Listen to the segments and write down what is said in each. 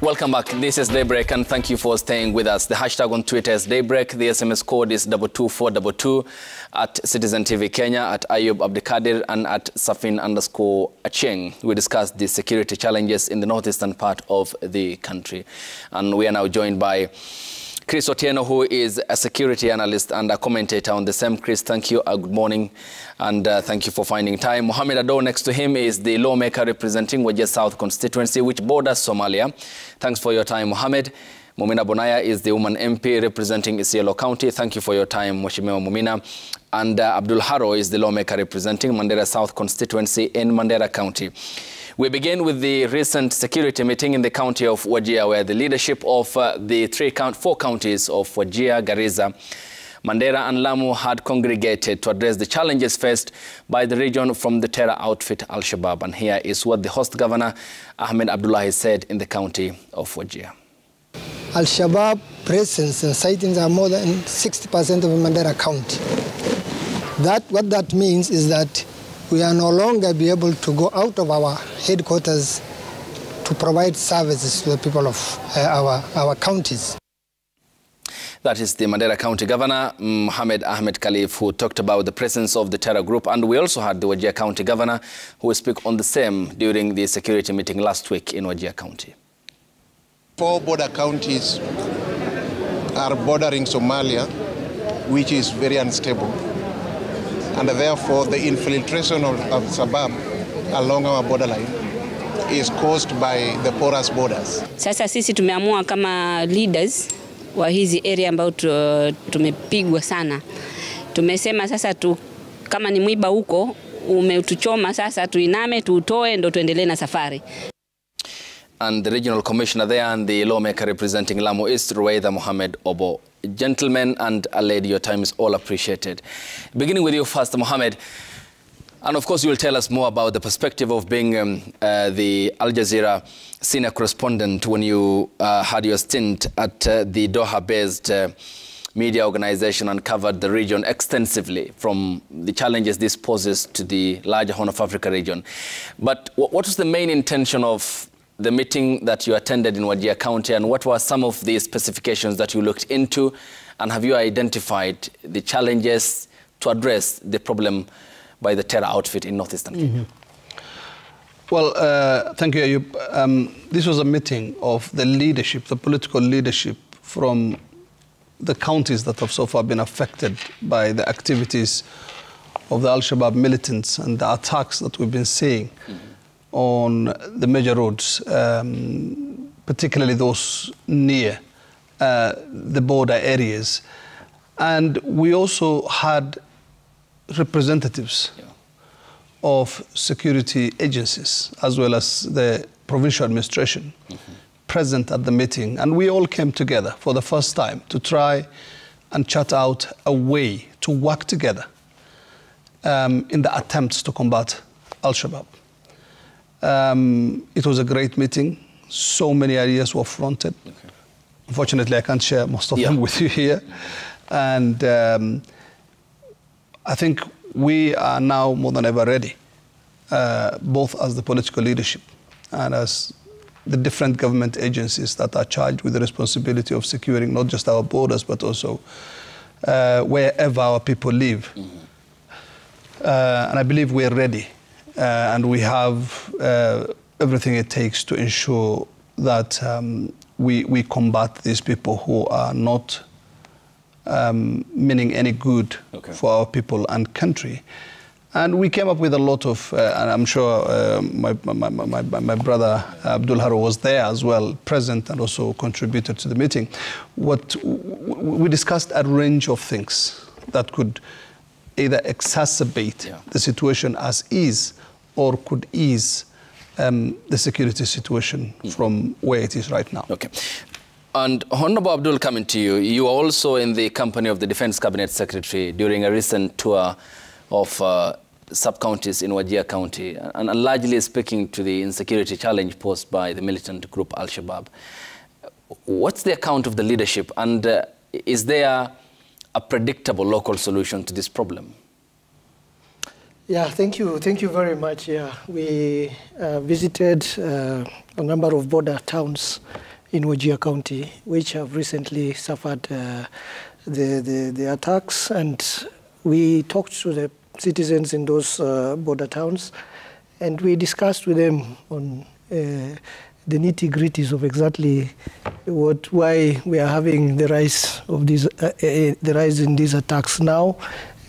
Welcome back. This is Daybreak, and thank you for staying with us. The hashtag on Twitter is Daybreak. The SMS code is 22422 at Citizen TV Kenya, at Ayub Abdikadir, and at Safin_Acheng. We discussed the security challenges in the northeastern part of the country. And we are now joined by Chris Otieno, who is a security analyst and a commentator on the same. Chris, thank you. Good morning, and thank you for finding time. Mohamed Ado, next to him, is the lawmaker representing Wajir South constituency, which borders Somalia. Thanks for your time, Mohamed. Mumina Bonaya is the woman MP representing Isiolo County. Thank you for your time, Mheshimiwa Mumina. And Abdul Haro is the lawmaker representing Mandera South constituency in Mandera County. We begin with the recent security meeting in the county of Wajir, where the leadership of the four counties of Wajir, Garissa, Mandera and Lamu had congregated to address the challenges faced by the region from the terror outfit Al-Shabaab. And here is what the host governor, Ahmed Abdullahi, said in the county of Wajir. Al-Shabaab presence and sightings are more than 60% of Mandera County. What that means is that we are no longer be able to go out of our headquarters to provide services to the people of our counties. That is the Mandera County Governor, Mohamed Ahmed Khalif, who talked about the presence of the terror group. And we also had the Wajir County Governor, who spoke on the same during the security meeting last week in Wajir County. 4 border counties are bordering Somalia, which is very unstable. And therefore, the infiltration of Al-Shabaab along our borderline is caused by the porous borders. Sasa sisi tumeamua kama leaders wa hizi area ambao tumepigwa sana. Tumesema sasa kama ni mwiba huko umetuchoma, sasa tuiname tuutoe ndo tuendelee na safari. And the regional commissioner there and the lawmaker representing Lamu East, Ruwaida Mohamed Obo. Gentlemen and a lady, your time is all appreciated. Beginning with you first, Mohamed, and of course you will tell us more about the perspective of being the Al Jazeera senior correspondent when you had your stint at the Doha-based media organization and covered the region extensively, from the challenges this poses to the larger Horn of Africa region. But what was the main intention of the meeting that you attended in Wajir County, and what were some of the specifications that you looked into, and have you identified the challenges to address the problem by the terror outfit in northeastern Kenya? Well, thank you, Ayub. This was a meeting of the leadership, the political leadership from the counties that have so far been affected by the activities of the Al-Shabaab militants and the attacks that we've been seeing on the major roads, particularly those near the border areas. And we also had representatives of security agencies as well as the provincial administration present at the meeting. And we all came together for the first time to try and chart out a way to work together in the attempts to combat Al-Shabaab. It was a great meeting. So many ideas were fronted. Okay. Unfortunately, I can't share most of them with you here. And I think we are now more than ever ready, both as the political leadership and as the different government agencies that are charged with the responsibility of securing not just our borders, but also wherever our people live. And I believe we're ready. And we have everything it takes to ensure that we combat these people who are not meaning any good for our people and country. And we came up with a lot of, and I'm sure my brother Abdul Haro was there as well, present, and also contributed to the meeting. We discussed a range of things that could either exacerbate the situation as is, or could ease the security situation from where it is right now. Okay. And Honorable Abdul, coming to you, you are also in the company of the Defense Cabinet Secretary during a recent tour of sub-counties in Wajir County, and largely speaking to the insecurity challenge posed by the militant group Al-Shabaab. What's the account of the leadership, and is there a predictable local solution to this problem? Yeah, thank you very much. Yeah, we visited a number of border towns in Wajir County, which have recently suffered the attacks. And we talked to the citizens in those border towns, and we discussed with them on the nitty-gritties of exactly why we are having the rise of these, the rise in these attacks now.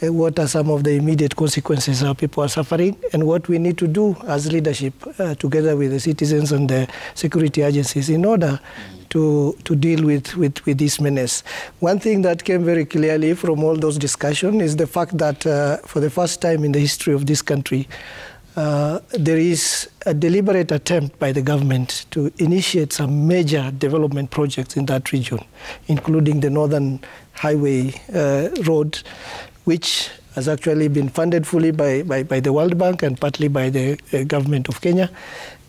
What are some of the immediate consequences our people are suffering, and what we need to do as leadership together with the citizens and the security agencies in order to deal with this menace. One thing that came very clearly from all those discussions is the fact that for the first time in the history of this country, there is a deliberate attempt by the government to initiate some major development projects in that region, including the Northern Highway Road, which has actually been funded fully by the World Bank and partly by the government of Kenya.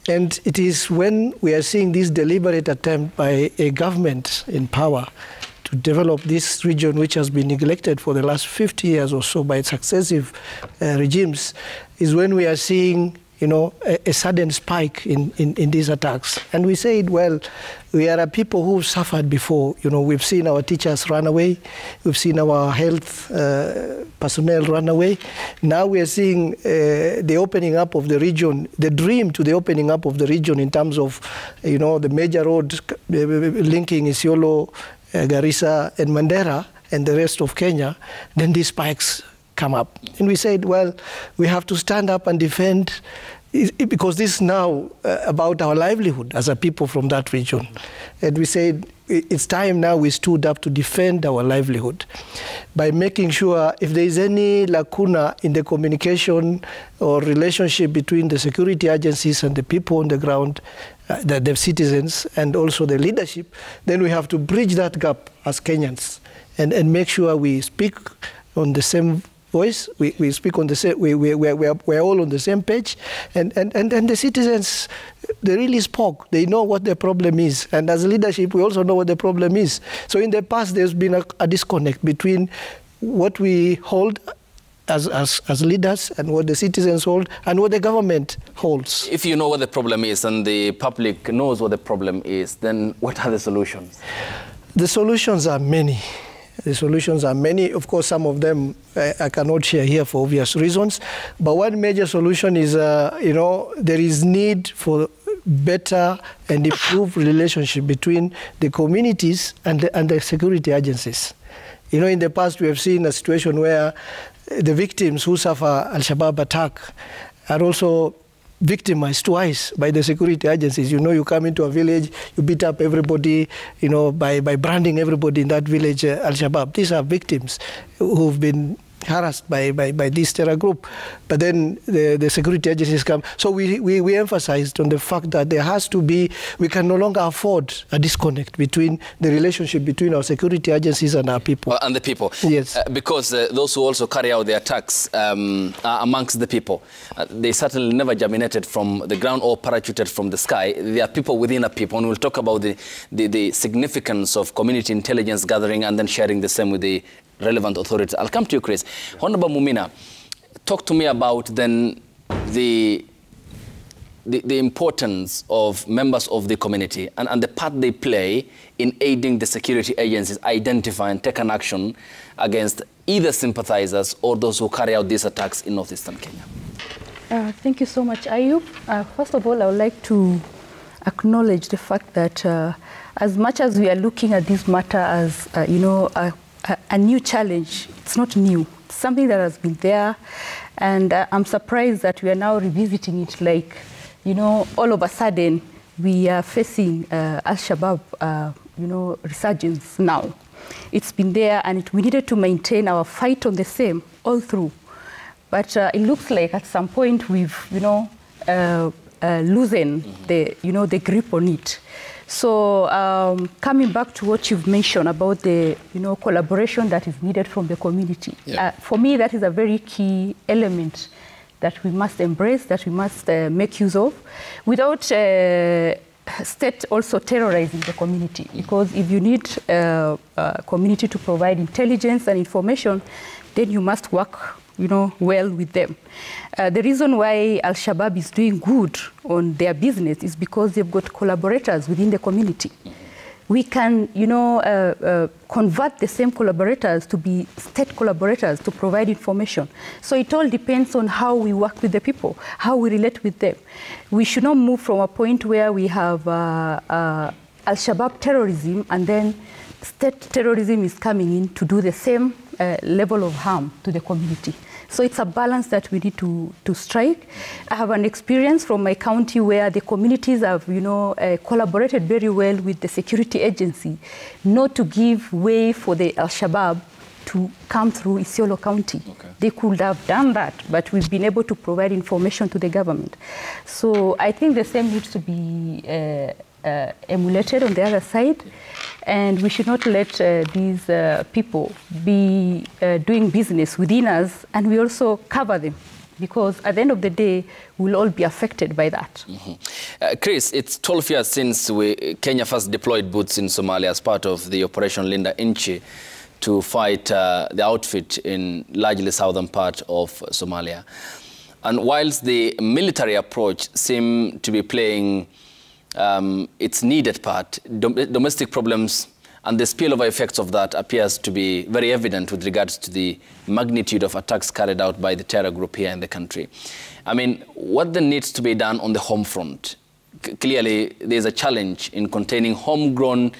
And it is when we are seeing this deliberate attempt by a government in power to develop this region, which has been neglected for the last 50 years or so by successive regimes, is when we are seeing, you know, a sudden spike in these attacks. And we said, well, we are a people who suffered before. You know, we've seen our teachers run away. We've seen our health personnel run away. Now we are seeing the opening up of the region, the dream to the opening up of the region in terms of, you know, the major road linking Isiolo, Garissa, and Mandera, and the rest of Kenya. Then these spikes come up. And we said, well, we have to stand up and defend, because this is now about our livelihood as a people from that region. And we said, it's time now we stood up to defend our livelihood by making sure if there is any lacuna in the communication or relationship between the security agencies and the people on the ground, the citizens and also the leadership, then we have to bridge that gap as Kenyans and make sure we speak on the same voice, we speak on the same, we're all on the same page, and the citizens, they really spoke. They know what the problem is, and as leadership, we also know what the problem is. So in the past, there's been a disconnect between what we hold as leaders and what the citizens hold and what the government holds. If you know what the problem is and the public knows what the problem is, then what are the solutions? The solutions are many. The solutions are many. Of course, some of them I cannot share here for obvious reasons. But one major solution is, you know, there is need for better and improved relationship between the communities and the security agencies. You know, in the past, we have seen a situation where the victims who suffer Al-Shabaab attack are also victimized twice by the security agencies. You know, you come into a village, you beat up everybody, you know, by branding everybody in that village Al-Shabaab. These are victims who've been harassed by this terror group. But then the security agencies come. So we emphasized on the fact that there has to be, we can no longer afford a disconnect between the relationship between our security agencies and our people. And the people. Yes. Because those who also carry out the attacks are amongst the people. They certainly never germinated from the ground or parachuted from the sky. They are people within a people. And we'll talk about the significance of community intelligence gathering and then sharing the same with the relevant authorities. I'll come to you, Chris. Honorable Mumina, talk to me about then the importance of members of the community and the part they play in aiding the security agencies identify and take an action against either sympathizers or those who carry out these attacks in northeastern Kenya. Thank you so much, Ayub. First of all, I would like to acknowledge the fact that as much as we are looking at this matter as, you know, a new challenge, it's not new. It's something that has been there, and I'm surprised that we are now revisiting it like, you know, all of a sudden we are facing Al-Shabaab, you know, resurgence now. It's been there, and we needed to maintain our fight on the same all through. But it looks like at some point we've, you know, loosened the, you know, the grip on it. So coming back to what you've mentioned about the, you know, collaboration that is needed from the community. Yeah. For me, that is a very key element that we must embrace, that we must make use of, without state also terrorizing the community. Because if you need community to provide intelligence and information, then you must work, you know, well with them. The reason why Al-Shabaab is doing good on their business is because they've got collaborators within the community. we can, convert the same collaborators to be state collaborators to provide information. So it all depends on how we work with the people, how we relate with them. We should not move from a point where we have Al-Shabaab terrorism and then state terrorism is coming in to do the same level of harm to the community. So it's a balance that we need to strike. I have an experience from my county where the communities have, collaborated very well with the security agency, not to give way for the Al-Shabaab to come through Isiolo County. Okay. They could have done that, but we've been able to provide information to the government. So I think the same needs to be emulated on the other side, and we should not let these people be doing business within us, and we also cover them, because at the end of the day, we'll all be affected by that. Mm-hmm. Chris, it's 12 years since Kenya first deployed boots in Somalia as part of the Operation Linda Inchi to fight the outfit in largely southern part of Somalia. And whilst the military approach seemed to be playing its needed part, domestic problems and the spillover effects of that appears to be very evident with regards to the magnitude of attacks carried out by the terror group here in the country. I mean, what then needs to be done on the home front? Clearly, there's a challenge in containing homegrown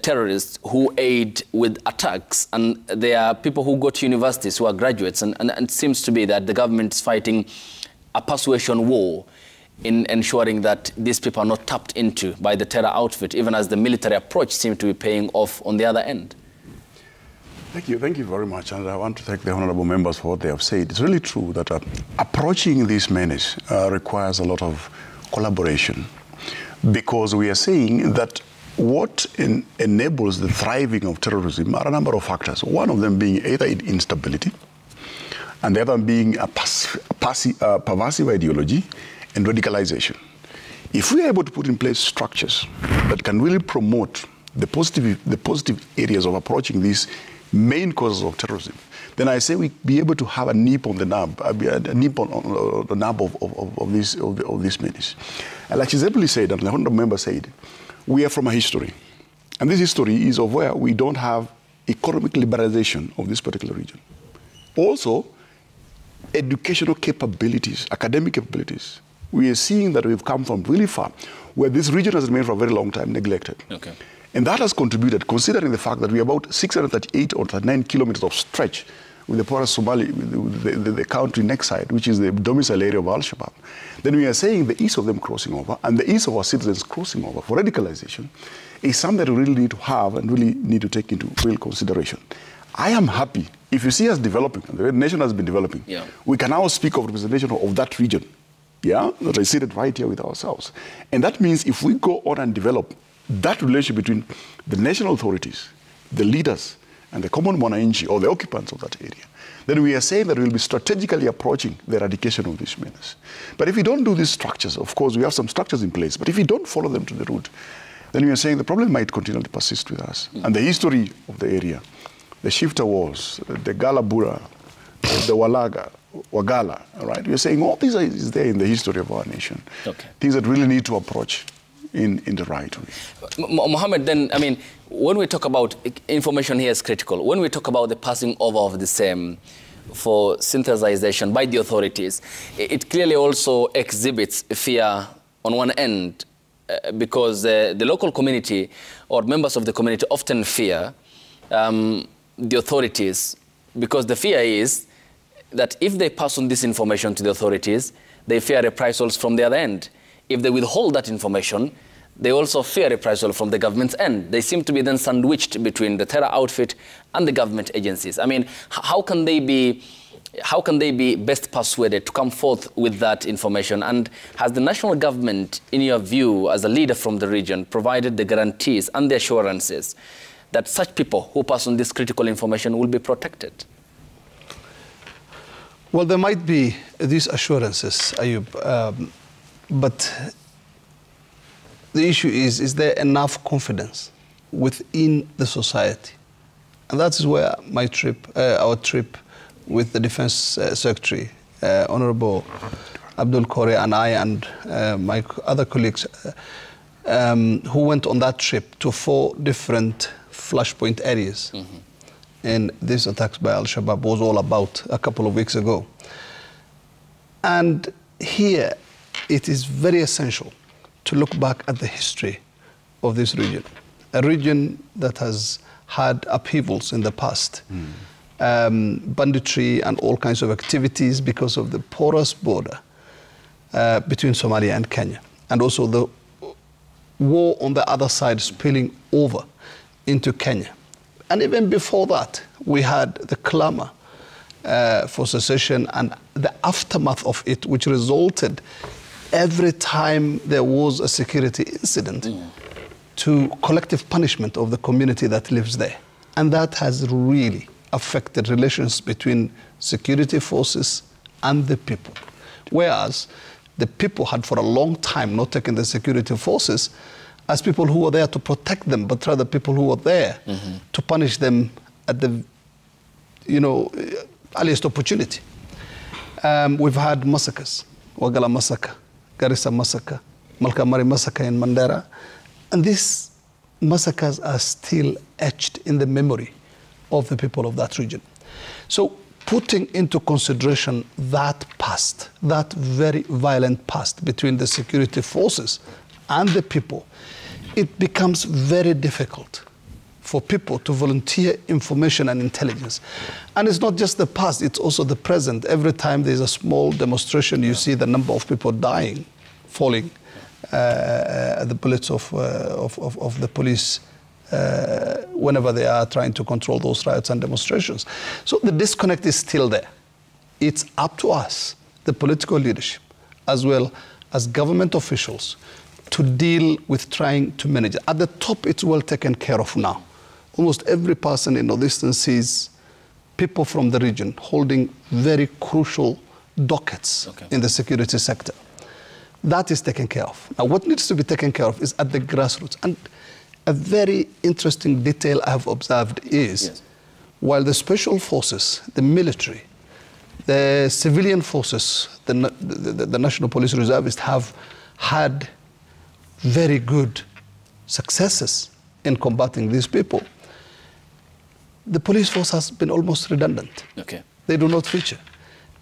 terrorists who aid with attacks, and there are people who go to universities who are graduates, and it seems to be that the government is fighting a persuasion war in ensuring that these people are not tapped into by the terror outfit, even as the military approach seems to be paying off on the other end. Thank you very much, and I want to thank the honourable members for what they have said. It's really true that approaching this menace requires a lot of collaboration, because we are saying that what enables the thriving of terrorism are a number of factors, one of them being either instability, and the other being a pervasive ideology and radicalization. If we are able to put in place structures that can really promote the positive areas of approaching these main causes of terrorism, then I say we be able to have a nip on the knob, on the knob of this menace. And like Chizebuli said, and the honorable member said, we are from a history, and this history is of where we don't have economic liberalization of this particular region. Also, educational capabilities, academic capabilities. We are seeing that we've come from really far, where this region has remained for a very long time neglected. Okay. And that has contributed, considering the fact that we are about 638 or 39 kilometers of stretch with the porous Somali, with the country next side, which is the domicile area of Al-Shabaab. Then we are saying the ease of them crossing over and the ease of our citizens crossing over for radicalization is something that we really need to have and really need to take into real consideration. I am happy, if you see us developing, and the nation has been developing, we can now speak of representation of that region. Yeah, that I sit right here with ourselves. And that means if we go on and develop that relationship between the national authorities, the leaders, and the common Mwananchi, or the occupants of that area, then we are saying that we'll be strategically approaching the eradication of this menace. But if we don't do these structures, of course, we have some structures in place, but if we don't follow them to the root, then we are saying the problem might continue to persist with us. And the history of the area, the Shifta Wars, the Galabura, the Walaga, Wagala, all right? We're saying all these is there in the history of our nation. Okay. Things that really need to approach in the right way. Mohammed, then, I mean, when we talk about information here is critical. When we talk about the passing over of the same for synthesization by the authorities, it clearly also exhibits fear on one end, because the local community or members of the community often fear the authorities, because the fear is that if they pass on this information to the authorities, they fear reprisals from the other end. If they withhold that information, they also fear reprisal from the government's end. They seem to be then sandwiched between the terror outfit and the government agencies. I mean, how can they be best persuaded to come forth with that information? And has the national government, in your view, as a leader from the region, provided the guarantees and the assurances that such people who pass on this critical information will be protected? Well, there might be these assurances, Ayub, but the issue is there enough confidence within the society? And that is where my trip, our trip with the Defense Secretary, Honorable Abdul Kore, and I and my other colleagues who went on that trip to 4 different flashpoint areas. And these attacks by Al-Shabaab was all about a couple of weeks ago. And here, it is very essential to look back at the history of this region, a region that has had upheavals in the past, banditry and all kinds of activities because of the porous border between Somalia and Kenya, and also the war on the other side spilling over into Kenya. And even before that, we had the clamor for secession and the aftermath of it, which resulted every time there was a security incident to collective punishment of the community that lives there. And that has really affected relations between security forces and the people. Whereas the people had for a long time not taken the security forces as people who were there to protect them, but rather people who were there to punish them at the, earliest opportunity. We've had massacres, Wagala massacre, Garissa massacre, Malkamari massacre in Mandera, and these massacres are still etched in the memory of the people of that region. So putting into consideration that past, that very violent past between the security forces and the people, it becomes very difficult for people to volunteer information and intelligence. And it's not just the past, it's also the present. Every time there's a small demonstration, you see the number of people dying, falling at the bullets of the police whenever they are trying to control those riots and demonstrations. So the disconnect is still there. It's up to us, the political leadership, as well as government officials, to deal with trying to manage it. At the top, it's well taken care of now. Almost every person in Northeastern sees people from the region holding very crucial dockets in the security sector. That is taken care of. Now, what needs to be taken care of is at the grassroots. And a very interesting detail I have observed is, while the special forces, the military, the civilian forces, the National Police Reservists have had very good successes in combating these people, the police force has been almost redundant. They do not feature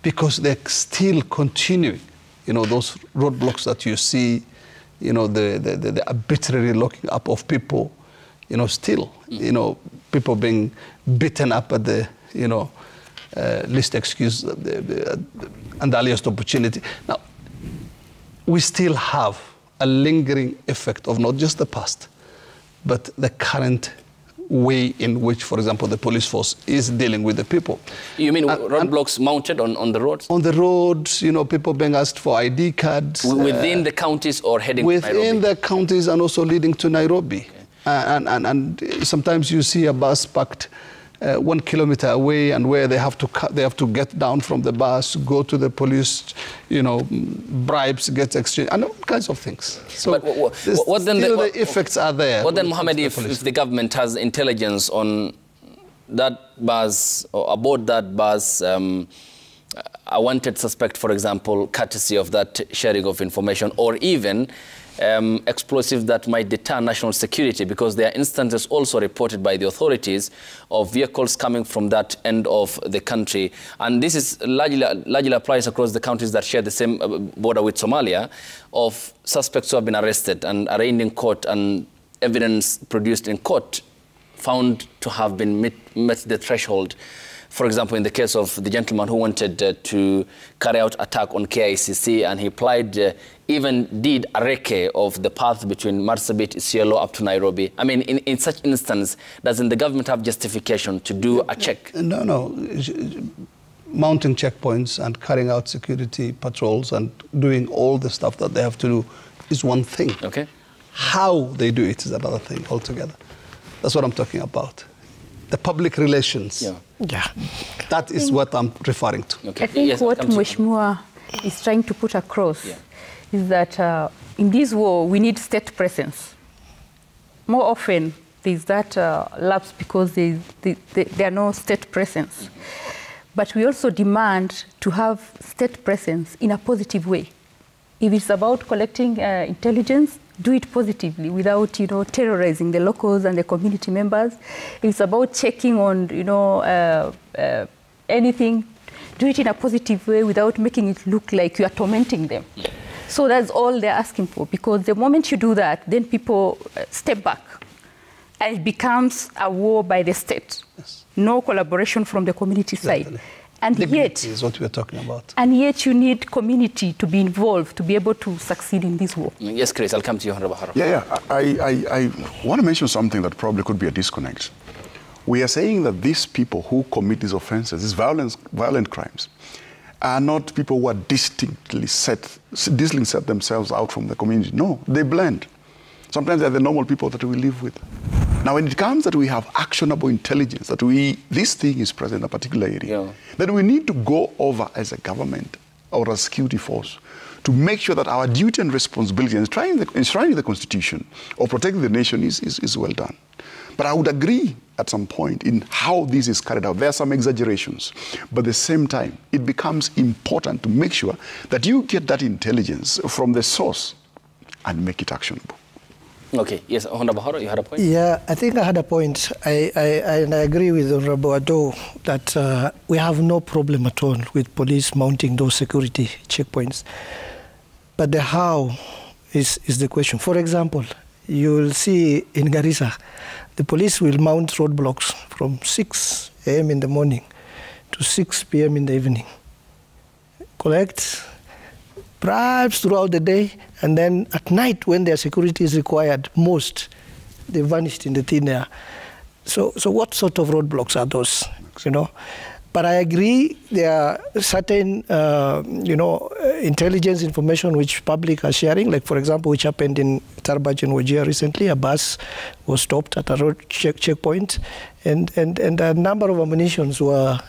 because they're still continuing, those roadblocks that you see, the arbitrary locking up of people, still, people being beaten up at the, least excuse and the earliest opportunity. Now, we still have a lingering effect of not just the past, but the current way in which, for example, the police force is dealing with the people. You mean roadblocks mounted on the roads? On the roads, people being asked for ID cards. Within the counties or heading to Nairobi? Within the counties and also leading to Nairobi. And sometimes you see a bus parked 1 kilometer away, and where they have to get down from the bus, go to the police, bribes get exchanged, and all kinds of things. So what then the effects are there. What then, Mohammed, if the government has intelligence on that bus or aboard that bus, a wanted suspect, for example, courtesy of that sharing of information, or even explosives that might deter national security, because there are instances also reported by the authorities of vehicles coming from that end of the country. And this is largely applies across the countries that share the same border with Somalia, of suspects who have been arrested and arraigned in court, and evidence produced in court found to have been met the threshold. For example, in the case of the gentleman who wanted to carry out attack on KICC, and he applied, even did a recce of the path between Marsabit, Isiolo up to Nairobi. I mean, in such instance, doesn't the government have justification to do a check? No. Mounting checkpoints and carrying out security patrols and doing all the stuff that they have to do is one thing. How they do it is another thing altogether. That's what I'm talking about. The public relations. That is what I'm referring to. I think what Mheshimiwa is trying to put across is that in this war, we need state presence. More often, there's that lapse because there are no state presence. But we also demand to have state presence in a positive way. If it's about collecting intelligence, do it positively without, terrorizing the locals and the community members. It's about checking on, anything. Do it in a positive way without making it look like you are tormenting them. So that's all they're asking for, because the moment you do that, then people step back. And it becomes a war by the state. Yes. No collaboration from the community side. And dignity is what we're talking about. And yet you need community to be involved to be able to succeed in this war. Yes, Chris, I'll come to you, Honorable Haro. Yeah. I want to mention something that probably could be a disconnect. We are saying that these people who commit these offenses, these violent crimes, are not people who are distinctly set themselves out from the community. No, they blend. Sometimes they're the normal people that we live with. Now, when it comes that we have actionable intelligence, that this thing is present in a particular area, then we need to go over as a government or a security force to make sure that our duty and responsibility in enshrining the Constitution or protecting the nation is well done. But I would agree at some point in how this is carried out. There are some exaggerations, but at the same time, it becomes important to make sure that you get that intelligence from the source and make it actionable. Okay, yes, Honorable Haro, you had a point? Yeah, I think I had a point. I agree with Honorable Ado that we have no problem at all with police mounting those security checkpoints. But the how is the question. For example, you will see in Garissa, the police will mount roadblocks from 6 a.m. in the morning to 6 p.m. in the evening. Collect bribes throughout the day, and then at night when their security is required most, they vanished in the thin air. So what sort of roadblocks are those, But I agree there are certain, intelligence information which public are sharing, like, for example, which happened in Tarbaj and Wajir recently. A bus was stopped at a road checkpoint, and a number of ammunition were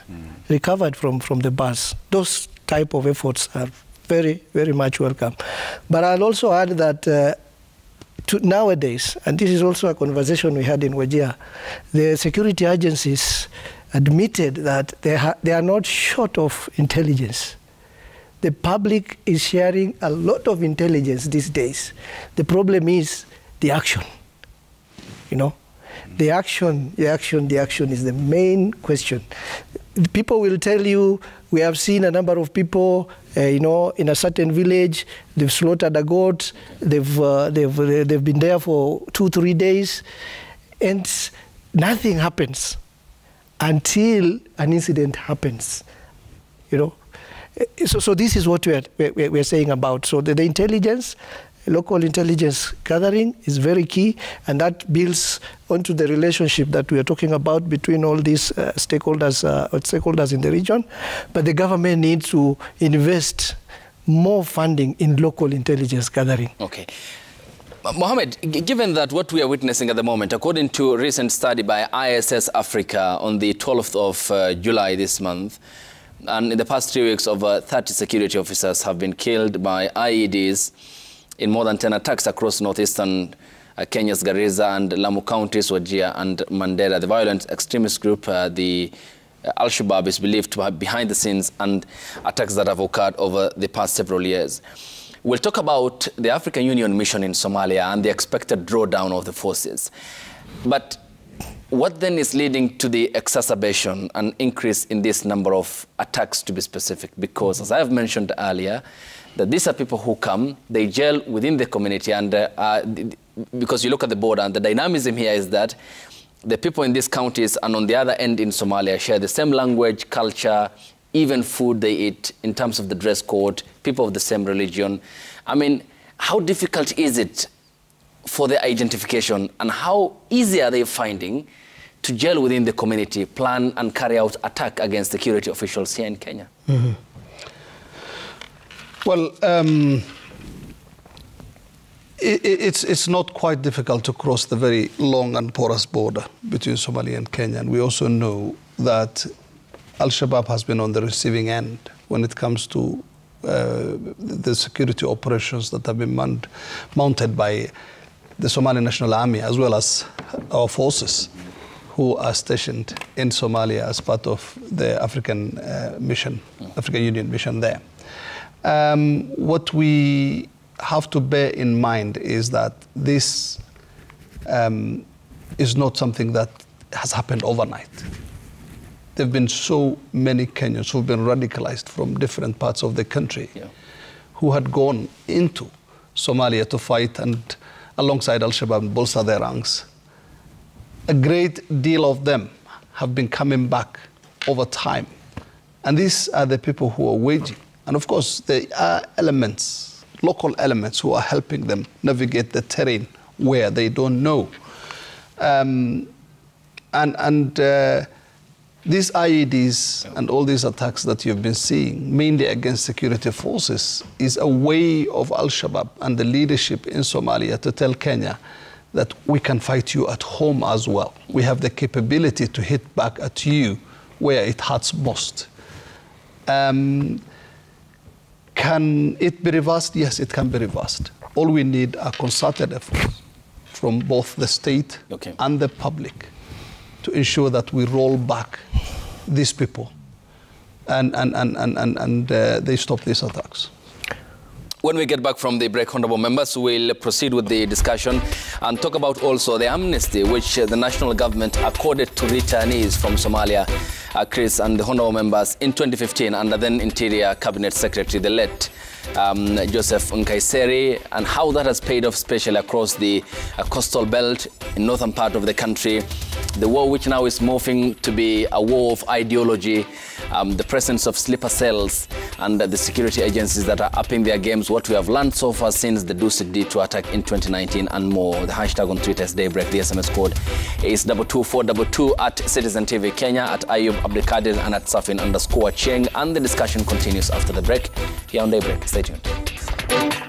recovered from the bus. Those type of efforts are very, very much welcome. But I'll also add that nowadays, and this is also a conversation we had in Wajir, the security agencies admitted that they are not short of intelligence. The public is sharing a lot of intelligence these days. The problem is the action, The action is the main question. People will tell you, we have seen a number of people, in a certain village, they've slaughtered a goat, they've been there for 2-3 days, and nothing happens until an incident happens, So this is what we're saying about. So the intelligence, local intelligence gathering is very key, and that builds onto the relationship that we are talking about between all these stakeholders in the region. But the government needs to invest more funding in local intelligence gathering. Okay. Mohammed, given that what we are witnessing at the moment, according to a recent study by ISS Africa on the 12th of July this month, and in the past 3 weeks, over 30 security officers have been killed by IEDs in more than 10 attacks across northeastern Kenya's Garissa and Lamu counties, Wajir and Mandera. The violent extremist group, the Al-Shabaab, is believed to have behind the scenes and attacks that have occurred over the past several years. We'll talk about the African Union mission in Somalia and the expected drawdown of the forces. But what then is leading to the exacerbation and increase in this number of attacks, to be specific? Because, as I have mentioned earlier, that these are people who come, they gel within the community, and because you look at the border, and the dynamism here is that the people in these counties and on the other end in Somalia share the same language, culture, even food they eat in terms of the dress code, people of the same religion. I mean, how difficult is it for the identification, and how easy are they finding to gel within the community, plan and carry out attack against security officials here in Kenya? Mm-hmm. Well, it's not quite difficult to cross the very long and porous border between Somalia and Kenya. And we also know that Al-Shabaab has been on the receiving end when it comes to the security operations that have been mounted by the Somali National Army, as well as our forces who are stationed in Somalia as part of the African Union mission there. What we have to bear in mind is that this is not something that has happened overnight. There have been so many Kenyans who've been radicalized from different parts of the country who had gone into Somalia to fight and alongside Al-Shabaab bolster their ranks. A great deal of them have been coming back over time. And these are the people who are waging. And of course, there are elements, local elements, who are helping them navigate the terrain where they don't know. These IEDs and all these attacks that you've been seeing, mainly against security forces, is a way of Al-Shabaab and the leadership in Somalia to tell Kenya that we can fight you at home as well. We have the capability to hit back at you where it hurts most. Can it be reversed? Yes, it can be reversed. All we need are concerted efforts from both the state and the public to ensure that we roll back these people and they stop these attacks. When we get back from the break, honorable members, we'll proceed with the discussion and talk about also the amnesty which the national government accorded to returnees from Somalia, Chris and the honorable members, in 2015 under then Interior Cabinet Secretary, the late Joseph Nkaiseri, and how that has paid off, especially across the coastal belt in northern part of the country. The war which now is morphing to be a war of ideology, the presence of sleeper cells and the security agencies that are upping their games, what we have learned so far since the Dusit D2 attack in 2019 and more. The hashtag on Twitter is Daybreak. The SMS code is 22422 at Citizen TV Kenya, at Ayub Abdikadir and at Safin_Cheng. And the discussion continues after the break here on Daybreak. Stay tuned.